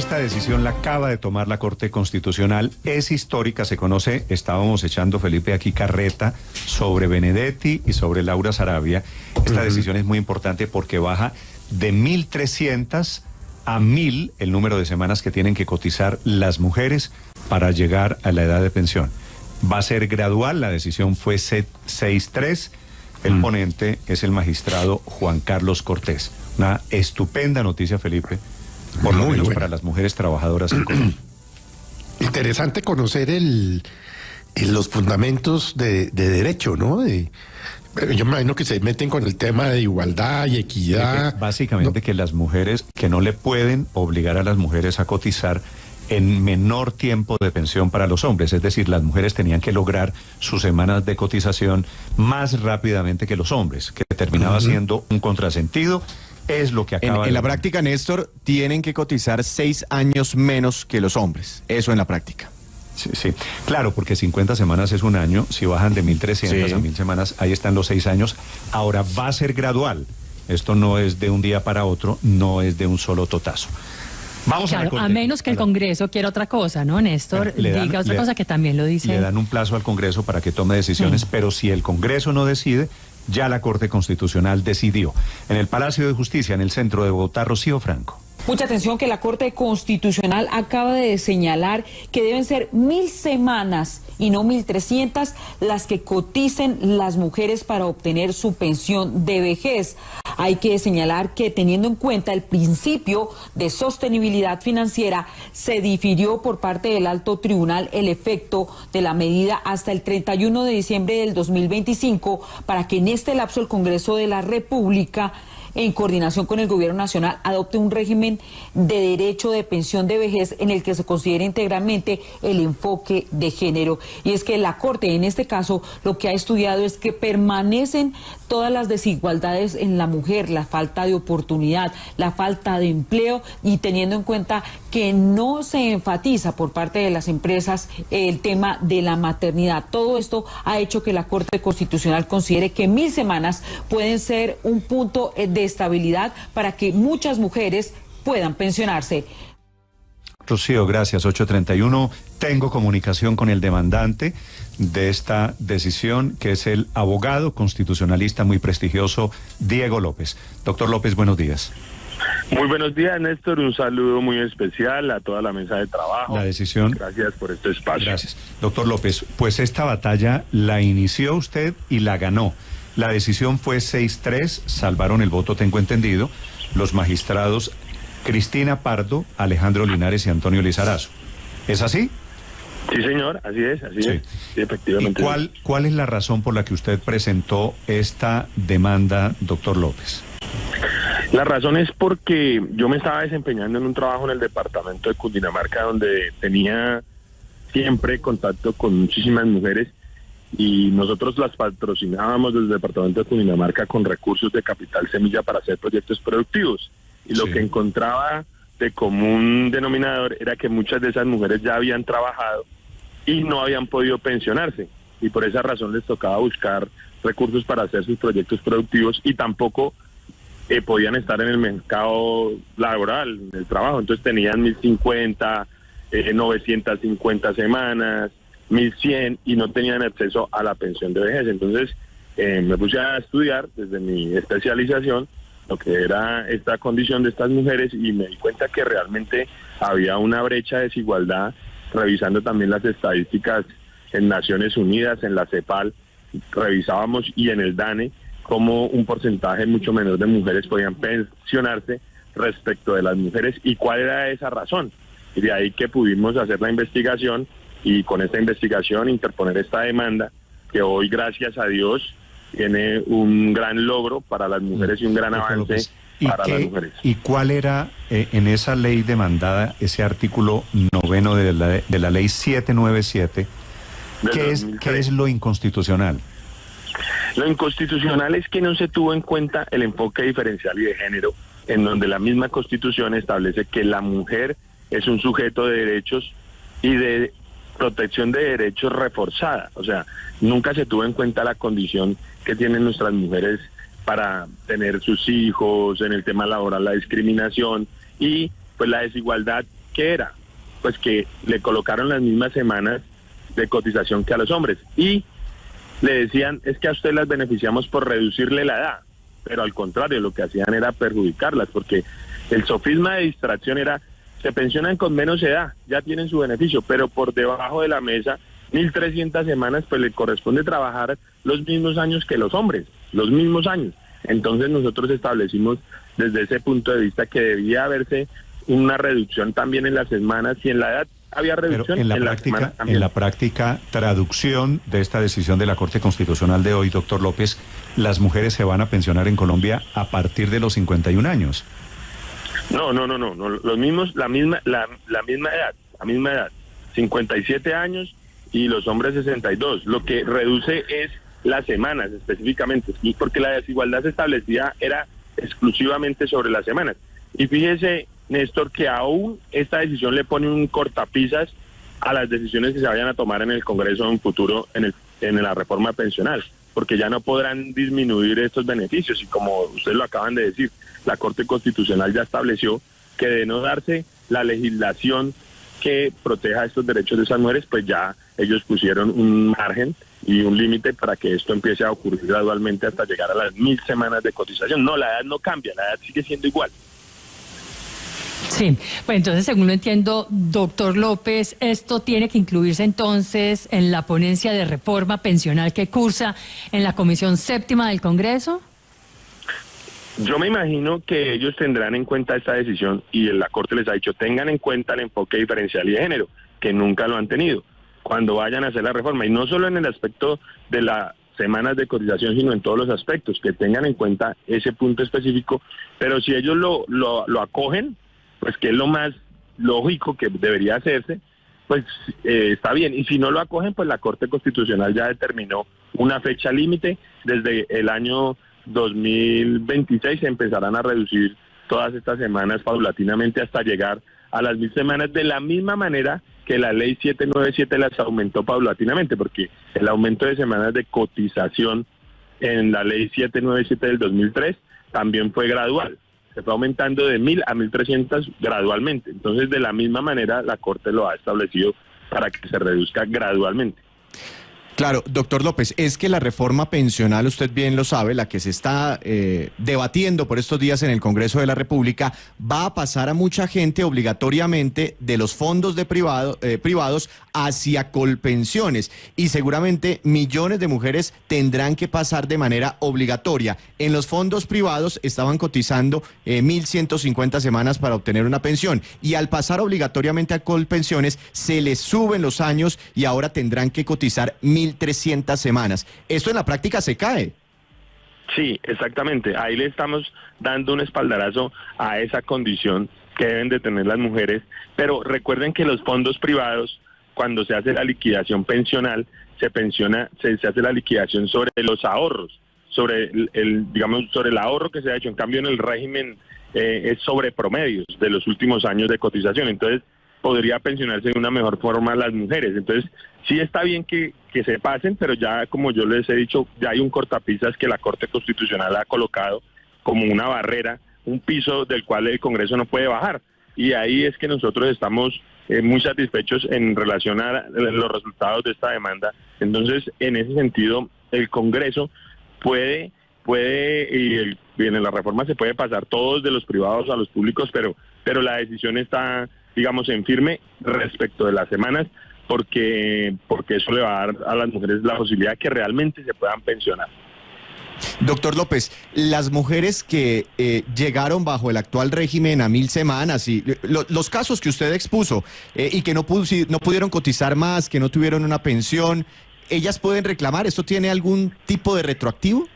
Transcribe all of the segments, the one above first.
Esta decisión la acaba de tomar la Corte Constitucional, es histórica, se conoce, estábamos echando, Felipe, aquí carreta sobre Benedetti y sobre Laura Sarabia. Esta decisión es muy importante porque baja de 1.300 a 1.000 el número de semanas que tienen que cotizar las mujeres para llegar a la edad de pensión. Va a ser gradual, la decisión fue 6-3, el ponente es el magistrado Juan Carlos Cortés. Una estupenda noticia, Felipe, por lo menos para las mujeres trabajadoras en Colombia. Interesante conocer los fundamentos de derecho, ¿no? Yo me imagino que se meten con el tema de igualdad y equidad. Básicamente que las mujeres, que no le pueden obligar a las mujeres a cotizar en menor tiempo de pensión para los hombres, es decir, las mujeres tenían que lograr sus semanas de cotización más rápidamente que los hombres, que terminaba siendo un contrasentido. Es lo que acaba en la práctica, Néstor, tienen que cotizar 6 años menos que los hombres. Eso en la práctica. Sí, claro, porque 50 semanas es un año. Si bajan de 1.300 a 1.000 semanas, ahí están los 6 años. Ahora va a ser gradual. Esto no es de un día para otro, no es de un solo totazo. Vamos a menos que el Congreso quiera otra cosa, ¿no, Néstor? Diga otra cosa que también lo dice. Le dan un plazo al Congreso para que tome decisiones, pero si el Congreso no decide, ya la Corte Constitucional decidió. En el Palacio de Justicia, en el centro de Bogotá, Rocío Franco. Mucha atención, que la Corte Constitucional acaba de señalar que deben ser 1.000 semanas y no 1.300 las que coticen las mujeres para obtener su pensión de vejez. Hay que señalar que, teniendo en cuenta el principio de sostenibilidad financiera, se difirió por parte del Alto Tribunal el efecto de la medida hasta el 31 de diciembre del 2025 para que en este lapso el Congreso de la República, en coordinación con el Gobierno Nacional, adopte un régimen de derecho de pensión de vejez en el que se considere integralmente el enfoque de género. Y es que la Corte, en este caso, lo que ha estudiado es que permanecen todas las desigualdades en la mujer, la falta de oportunidad, la falta de empleo, y teniendo en cuenta que no se enfatiza por parte de las empresas el tema de la maternidad. Todo esto ha hecho que la Corte Constitucional considere que 1.000 semanas pueden ser un punto de estabilidad para que muchas mujeres puedan pensionarse. Rocío, gracias. 8:31. Tengo comunicación con el demandante de esta decisión, que es el abogado constitucionalista muy prestigioso, Diego López. Doctor López, buenos días. Muy buenos días, Néstor. Un saludo muy especial a toda la mesa de trabajo. La decisión. Gracias por este espacio. Gracias. Doctor López, pues esta batalla la inició usted y la ganó. La decisión fue 6-3, salvaron el voto, tengo entendido, los magistrados Cristina Pardo, Alejandro Linares y Antonio Lizarazo. ¿Es así? Sí, señor, así es. Sí, efectivamente. ¿Y cuál es la razón por la que usted presentó esta demanda, doctor López? La razón es porque yo me estaba desempeñando en un trabajo en el departamento de Cundinamarca, donde tenía siempre contacto con muchísimas mujeres, y nosotros las patrocinábamos desde el departamento de Cundinamarca con recursos de capital semilla para hacer proyectos productivos. Y lo que encontraba de común denominador era que muchas de esas mujeres ya habían trabajado y no habían podido pensionarse, y por esa razón les tocaba buscar recursos para hacer sus proyectos productivos, y tampoco podían estar en el mercado laboral, en el trabajo. Entonces tenían 1.050, 950 semanas, 1.100, y no tenían acceso a la pensión de vejez. Entonces me puse a estudiar desde mi especialización lo que era esta condición de estas mujeres, y me di cuenta que realmente había una brecha de desigualdad. Revisando también las estadísticas en Naciones Unidas, en la CEPAL, revisábamos, y en el DANE, como un porcentaje mucho menor de mujeres podían pensionarse respecto de las mujeres, y cuál era esa razón. Y de ahí que pudimos hacer la investigación, y con esta investigación interponer esta demanda, que hoy, gracias a Dios, tiene un gran logro para las mujeres y un gran avance para las mujeres. ¿Y cuál era en esa ley demandada, ese artículo 9 de la ley 797? ¿Qué es lo inconstitucional? Lo inconstitucional es que no se tuvo en cuenta el enfoque diferencial y de género, en donde la misma Constitución establece que la mujer es un sujeto de derechos y de protección de derechos reforzada. O sea, nunca se tuvo en cuenta la condición que tienen nuestras mujeres para tener sus hijos, en el tema laboral, la discriminación y pues la desigualdad ¿qué era? Pues que le colocaron las mismas semanas de cotización que a los hombres y le decían, es que a usted las beneficiamos por reducirle la edad, pero al contrario, lo que hacían era perjudicarlas, porque el sofisma de distracción era, se pensionan con menos edad, ya tienen su beneficio, pero por debajo de la mesa, 1.300 semanas, pues le corresponde trabajar los mismos años que los hombres, los mismos años. Entonces nosotros establecimos desde ese punto de vista que debía haberse una reducción también en las semanas, y en la edad había reducción. Pero en la práctica, traducción de esta decisión de la Corte Constitucional de hoy, doctor López, las mujeres se van a pensionar en Colombia a partir de los 51 años. No, los mismos, la misma edad, 57 años y los hombres 62. Lo que reduce es las semanas específicamente, porque la desigualdad se establecía era exclusivamente sobre las semanas. Y fíjese, Néstor, que aún esta decisión le pone un cortapisas a las decisiones que se vayan a tomar en el Congreso en un futuro en la reforma pensional, porque ya no podrán disminuir estos beneficios, y como ustedes lo acaban de decir, la Corte Constitucional ya estableció que de no darse la legislación que proteja estos derechos de esas mujeres, pues ya ellos pusieron un margen y un límite para que esto empiece a ocurrir gradualmente hasta llegar a las 1.000 semanas de cotización. No, la edad no cambia, la edad sigue siendo igual. Sí, pues entonces, según lo entiendo, doctor López, esto tiene que incluirse entonces en la ponencia de reforma pensional que cursa en la Comisión Séptima del Congreso. Yo me imagino que ellos tendrán en cuenta esta decisión, y la Corte les ha dicho, tengan en cuenta el enfoque diferencial y de género, que nunca lo han tenido, cuando vayan a hacer la reforma, y no solo en el aspecto de las semanas de cotización, sino en todos los aspectos, que tengan en cuenta ese punto específico, pero si ellos lo acogen, pues que es lo más lógico que debería hacerse, pues está bien, y si no lo acogen, pues la Corte Constitucional ya determinó una fecha límite. Desde el año 2026 se empezarán a reducir todas estas semanas paulatinamente hasta llegar a las 1.000 semanas, de la misma manera que la ley 797 las aumentó paulatinamente, porque el aumento de semanas de cotización en la ley 797 del 2003 también fue gradual, se fue aumentando de 1.000 a 1.300 gradualmente. Entonces, de la misma manera, la Corte lo ha establecido para que se reduzca gradualmente. Claro, doctor López, es que la reforma pensional, usted bien lo sabe, la que se está debatiendo por estos días en el Congreso de la República, va a pasar a mucha gente obligatoriamente de los fondos de privados hacia Colpensiones, y seguramente millones de mujeres tendrán que pasar de manera obligatoria. En los fondos privados estaban cotizando 1.150 semanas para obtener una pensión, y al pasar obligatoriamente a Colpensiones se les suben los años y ahora tendrán que cotizar 1.300 semanas. Esto en la práctica se cae. Sí, exactamente. Ahí le estamos dando un espaldarazo a esa condición que deben de tener las mujeres. Pero recuerden que los fondos privados, cuando se hace la liquidación pensional, se hace la liquidación sobre los ahorros, sobre sobre el ahorro que se ha hecho. En cambio, en el régimen es sobre promedios de los últimos años de cotización. Entonces, podría pensionarse de una mejor forma las mujeres. Entonces, sí está bien que se pasen, pero ya, como yo les he dicho, ya hay un cortapisas que la Corte Constitucional ha colocado como una barrera, un piso del cual el Congreso no puede bajar. Y ahí es que nosotros estamos muy satisfechos en relación a los resultados de esta demanda. Entonces, en ese sentido, el Congreso puede y en la reforma se puede pasar todos de los privados a los públicos, pero la decisión está, digamos, en firme respecto de las semanas, porque eso le va a dar a las mujeres la posibilidad de que realmente se puedan pensionar. Doctor López, las mujeres que llegaron bajo el actual régimen a 1.000 semanas y los casos que usted expuso y que no pudieron cotizar más, que no tuvieron una pensión, ¿ellas pueden reclamar? ¿Esto tiene algún tipo de retroactivo?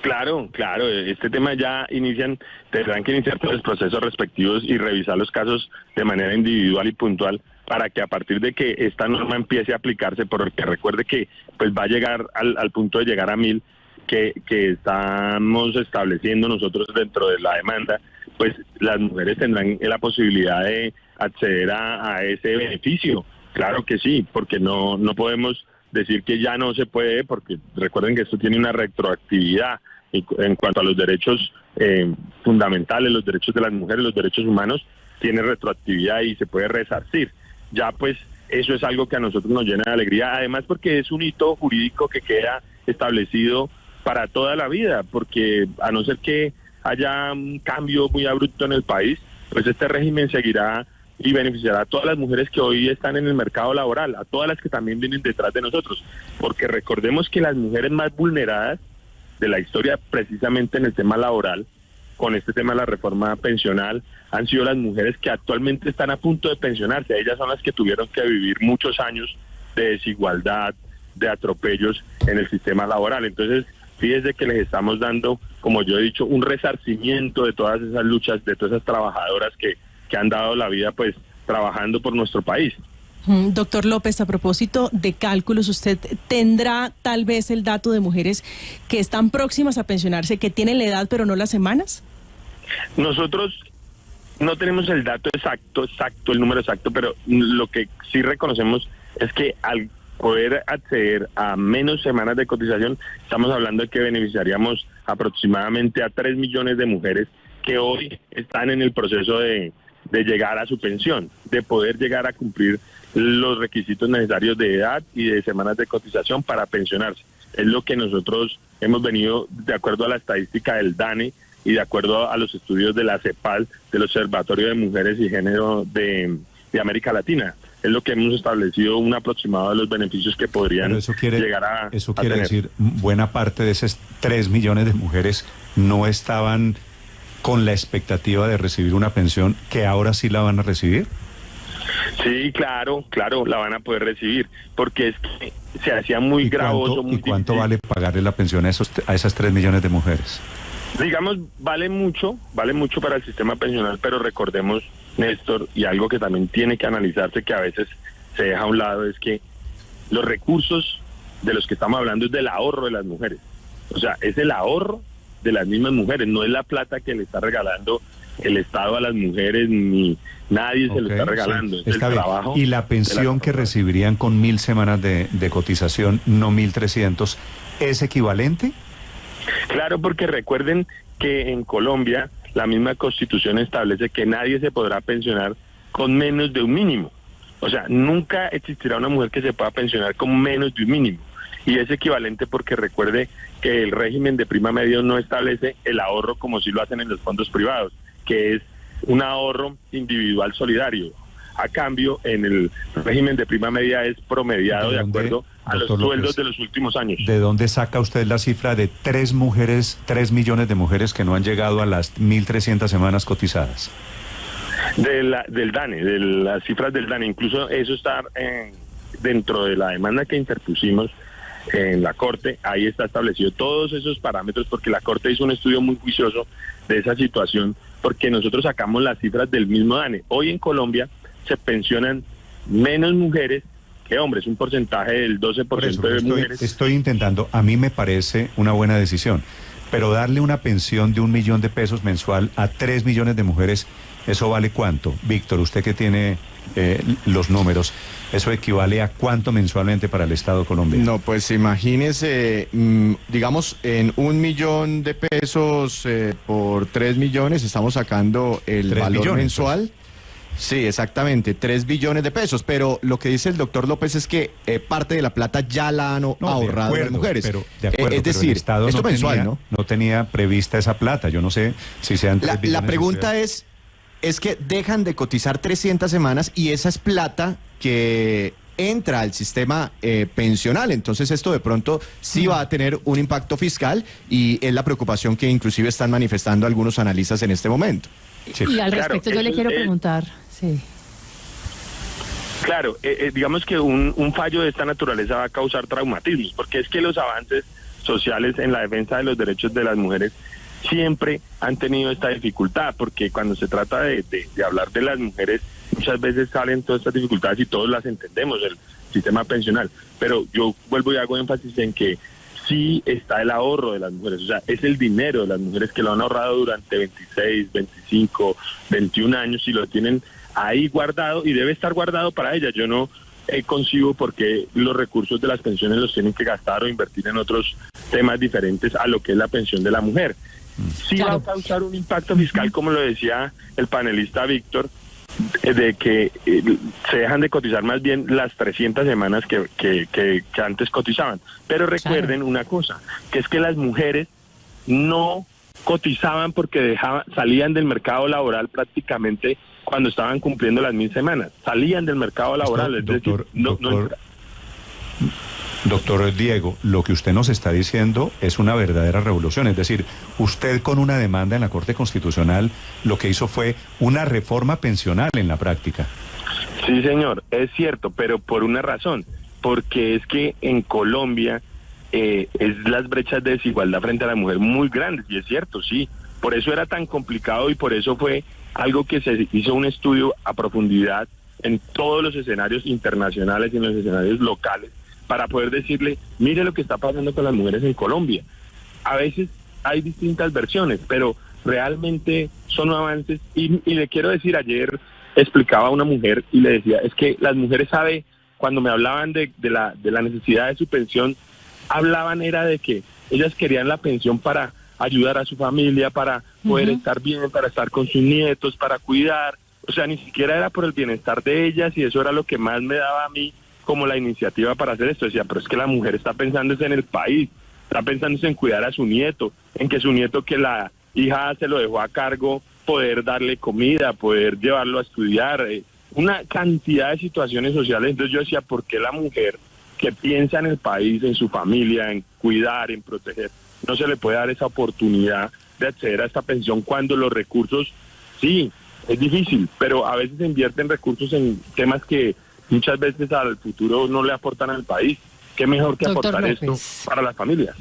Claro, este tema ya tendrán que iniciar todos los procesos respectivos y revisar los casos de manera individual y puntual para que a partir de que esta norma empiece a aplicarse, porque recuerde que pues va a llegar al punto de llegar a 1.000 que estamos estableciendo nosotros dentro de la demanda, pues las mujeres tendrán la posibilidad de acceder a ese beneficio. Claro que sí, porque no podemos decir que ya no se puede, porque recuerden que esto tiene una retroactividad en cuanto a los derechos fundamentales, los derechos de las mujeres, los derechos humanos. tiene retroactividad y se puede resarcir. Ya pues eso es algo que a nosotros nos llena de alegría, además porque es un hito jurídico que queda establecido para toda la vida, porque a no ser que haya un cambio muy abrupto en el país, pues este régimen seguirá y beneficiará a todas las mujeres que hoy están en el mercado laboral, a todas las que también vienen detrás de nosotros, porque recordemos que las mujeres más vulneradas de la historia, precisamente en el tema laboral, con este tema de la reforma pensional, han sido las mujeres que actualmente están a punto de pensionarse. Ellas son las que tuvieron que vivir muchos años de desigualdad, de atropellos en el sistema laboral. Entonces, fíjese que les estamos dando, como yo he dicho, un resarcimiento de todas esas luchas, de todas esas trabajadoras que han dado la vida pues trabajando por nuestro país. Doctor López, a propósito de cálculos, ¿usted tendrá tal vez el dato de mujeres que están próximas a pensionarse, que tienen la edad pero no las semanas? Nosotros no tenemos el dato exacto, el número exacto, pero lo que sí reconocemos es que al poder acceder a menos semanas de cotización, estamos hablando de que beneficiaríamos aproximadamente a 3 millones de mujeres que hoy están en el proceso de llegar a su pensión, de poder llegar a cumplir los requisitos necesarios de edad y de semanas de cotización para pensionarse. Es lo que nosotros hemos venido, de acuerdo a la estadística del DANE y de acuerdo a los estudios de la CEPAL, del Observatorio de Mujeres y Género de América Latina. Es lo que hemos establecido, un aproximado de los beneficios que podrían llegar a Eso quiere tener. decir, buena parte de esos 3 millones de mujeres no estaban con la expectativa de recibir una pensión, que ahora sí la van a recibir. Sí, claro, la van a poder recibir, porque es que se hacía muy gravoso. ¿Y cuánto vale pagarle la pensión a esas 3 millones de mujeres? Digamos, vale mucho para el sistema pensional, pero recordemos, Néstor, y algo que también tiene que analizarse, que a veces se deja a un lado, es que los recursos de los que estamos hablando es del ahorro de las mujeres. O sea, es el ahorro de las mismas mujeres, no es la plata que le está regalando el Estado a las mujeres, ni nadie se lo está regalando, es el trabajo. ¿Y la pensión que recibirían con 1.000 semanas de cotización, no 1.300, es equivalente? Claro, porque recuerden que en Colombia la misma Constitución establece que nadie se podrá pensionar con menos de un mínimo. O sea, nunca existirá una mujer que se pueda pensionar con menos de un mínimo. Y es equivalente porque recuerde que el régimen de prima media no establece el ahorro como si lo hacen en los fondos privados, que es un ahorro individual solidario. A cambio, en el régimen de prima media es promediado de acuerdo a los sueldos de los últimos años. ¿De dónde saca usted la cifra de 3 millones de mujeres que no han llegado a las 1.300 semanas cotizadas? Del DANE, de las cifras del DANE. Incluso eso está dentro de la demanda que interpusimos en la Corte. Ahí está establecido todos esos parámetros, porque la Corte hizo un estudio muy juicioso de esa situación, porque nosotros sacamos las cifras del mismo DANE. Hoy en Colombia se pensionan menos mujeres que hombres, un porcentaje del 12% de mujeres. Estoy intentando, a mí me parece una buena decisión, pero darle una pensión de 1 millón de pesos mensual a 3 millones de mujeres, ¿eso vale cuánto? Víctor, usted que tiene los números, ¿eso equivale a cuánto mensualmente para el Estado colombiano? No, pues imagínese, digamos, en 1 millón de pesos por 3 millones, estamos sacando el valor billones, mensual. pues. Sí, exactamente, 3 billones de pesos, pero lo que dice el doctor López es que parte de la plata ya la han ahorrado las mujeres. Pero, de acuerdo, es decir, el Estado esto mensual, no tenía prevista esa plata. Yo no sé si sean 3 billones. La pregunta es que dejan de cotizar 300 semanas y esa es plata que entra al sistema pensional. Entonces esto de pronto sí va a tener un impacto fiscal y es la preocupación que inclusive están manifestando algunos analistas en este momento. Sí. Y al respecto yo le quiero preguntar, sí. Claro, digamos que un fallo de esta naturaleza va a causar traumatismos, porque es que los avances sociales en la defensa de los derechos de las mujeres siempre han tenido esta dificultad, porque cuando se trata de hablar de las mujeres, muchas veces salen todas estas dificultades y todos las entendemos, el sistema pensional, pero yo vuelvo y hago énfasis en que sí está el ahorro de las mujeres, o sea, es el dinero de las mujeres que lo han ahorrado durante 26, 25, 21 años y lo tienen ahí guardado y debe estar guardado para ellas. Yo no concibo por qué los recursos de las pensiones los tienen que gastar o invertir en otros temas diferentes a lo que es la pensión de la mujer. Sí va a causar un impacto fiscal, como lo decía el panelista Víctor, de que se dejan de cotizar más bien las 300 semanas que antes cotizaban. Pero recuerden una cosa, que es que las mujeres no cotizaban porque salían del mercado laboral prácticamente cuando estaban cumpliendo las 1000 semanas. Salían del mercado laboral. Doctor Diego, lo que usted nos está diciendo es una verdadera revolución. Es decir, usted con una demanda en la Corte Constitucional lo que hizo fue una reforma pensional en la práctica. Sí, señor, es cierto, pero por una razón. Porque es que en Colombia es las brechas de desigualdad frente a la mujer muy grandes, y es cierto, sí. Por eso era tan complicado y por eso fue algo que se hizo un estudio a profundidad en todos los escenarios internacionales y en los escenarios locales, para poder decirle, mire lo que está pasando con las mujeres en Colombia. A veces hay distintas versiones, pero realmente son avances. Y le quiero decir, ayer explicaba a una mujer y le decía, es que las mujeres cuando me hablaban de la necesidad de su pensión, hablaban era de que ellas querían la pensión para ayudar a su familia, para poder estar bien, para estar con sus nietos, para cuidar. O sea, ni siquiera era por el bienestar de ellas, y eso era lo que más me daba a mí como la iniciativa para hacer esto. Decía, pero es que la mujer está pensando en el país, está pensando en cuidar a su nieto, en que su nieto, que la hija se lo dejó a cargo, poder darle comida, poder llevarlo a estudiar, una cantidad de situaciones sociales. Entonces yo decía, ¿por qué la mujer que piensa en el país, en su familia, en cuidar, en proteger, no se le puede dar esa oportunidad de acceder a esta pensión cuando los recursos, sí, es difícil, pero a veces se invierten recursos en temas que muchas veces al futuro no le aportan al país? ¿Qué mejor que Doctor aportar López, esto para las familias?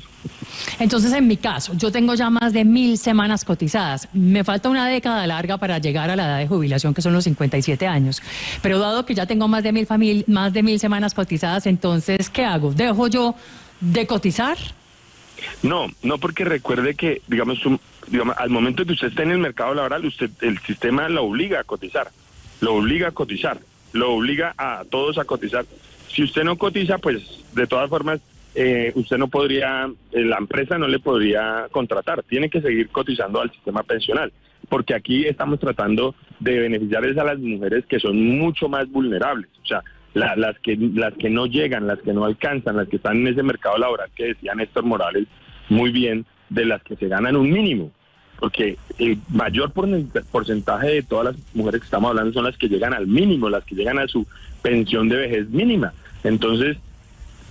Entonces, en mi caso, yo tengo ya más de 1000 semanas cotizadas. Me falta una década larga para llegar a la edad de jubilación, que son los 57 años. Pero dado que ya tengo más de 1000 semanas cotizadas, entonces, ¿qué hago? ¿Dejo yo de cotizar? No, porque recuerde que, digamos, al momento que usted esté en el mercado laboral, el sistema lo obliga a cotizar, lo obliga a todos a cotizar. Si usted no cotiza, pues de todas formas usted no podría, la empresa no le podría contratar, tiene que seguir cotizando al sistema pensional, porque aquí estamos tratando de beneficiar a las mujeres que son mucho más vulnerables, o sea, las que no llegan, las que no alcanzan, las que están en ese mercado laboral que decía Néstor Morales muy bien, de las que se ganan un mínimo. Porque el mayor porcentaje de todas las mujeres que estamos hablando son las que llegan al mínimo, las que llegan a su pensión de vejez mínima. Entonces,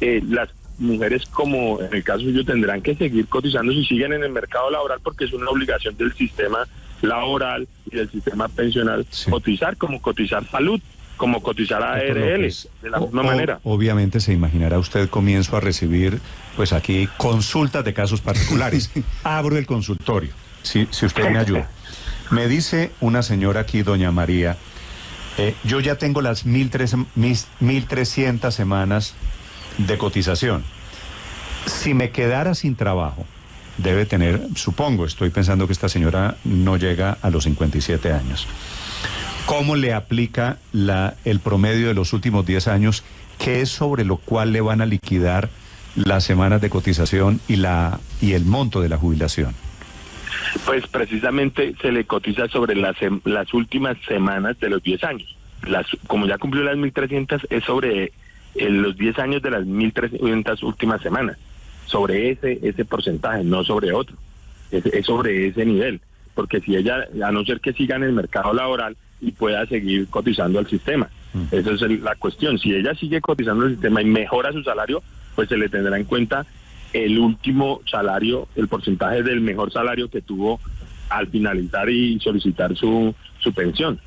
las mujeres, como en el caso suyo, tendrán que seguir cotizando si siguen en el mercado laboral, porque es una obligación del sistema laboral y del sistema pensional, sí, cotizar, como cotizar salud, como cotizar a ARL, de la misma manera. Obviamente se imaginará usted, comienzo a recibir, pues aquí, consultas de casos particulares. Abro el consultorio. Si usted me ayuda. Me dice una señora aquí, doña María, yo ya tengo las 1.300 semanas de cotización. Si me quedara sin trabajo, debe tener, supongo, estoy pensando que esta señora no llega a los 57 años. ¿Cómo le aplica el promedio de los últimos 10 años, que es sobre lo cual le van a liquidar las semanas de cotización y el monto de la jubilación? Pues precisamente se le cotiza sobre las últimas semanas de los 10 años. Como ya cumplió las 1.300, es sobre los 10 años de las 1.300 últimas semanas. Sobre ese porcentaje, no sobre otro. Es sobre ese nivel. Porque si ella, a no ser que siga en el mercado laboral y pueda seguir cotizando al sistema. Esa es la cuestión. Si ella sigue cotizando al sistema y mejora su salario, pues se le tendrá en cuenta el último salario, el porcentaje del mejor salario que tuvo al finalizar y solicitar su pensión.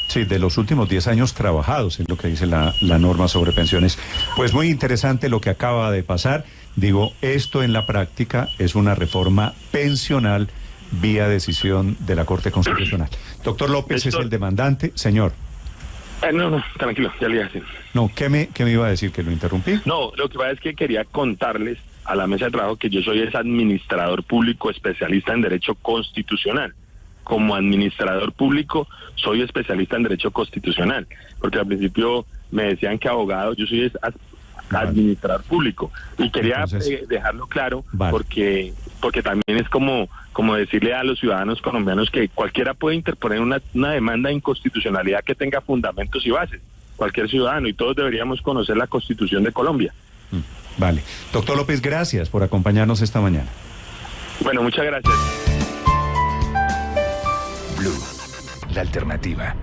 Sí, de los últimos 10 años trabajados, es lo que dice la norma sobre pensiones. Pues muy interesante lo que acaba de pasar. Digo, esto en la práctica es una reforma pensional vía decisión de la Corte Constitucional. Doctor López es el demandante. Señor. No, tranquilo, ya le iba a decir. No, ¿qué me iba a decir? ¿Que lo interrumpí? No, lo que pasa es que quería contarles a la mesa de trabajo que yo soy administrador público especialista en Derecho Constitucional. Como administrador público soy especialista en Derecho Constitucional, porque al principio me decían que abogado, yo soy administrar público. Y quería Entonces, dejarlo claro, vale. porque también es como decirle a los ciudadanos colombianos que cualquiera puede interponer una demanda de inconstitucionalidad que tenga fundamentos y bases, cualquier ciudadano, y todos deberíamos conocer la Constitución de Colombia. Vale. Doctor López, gracias por acompañarnos esta mañana. Bueno, muchas gracias. Blue, la alternativa.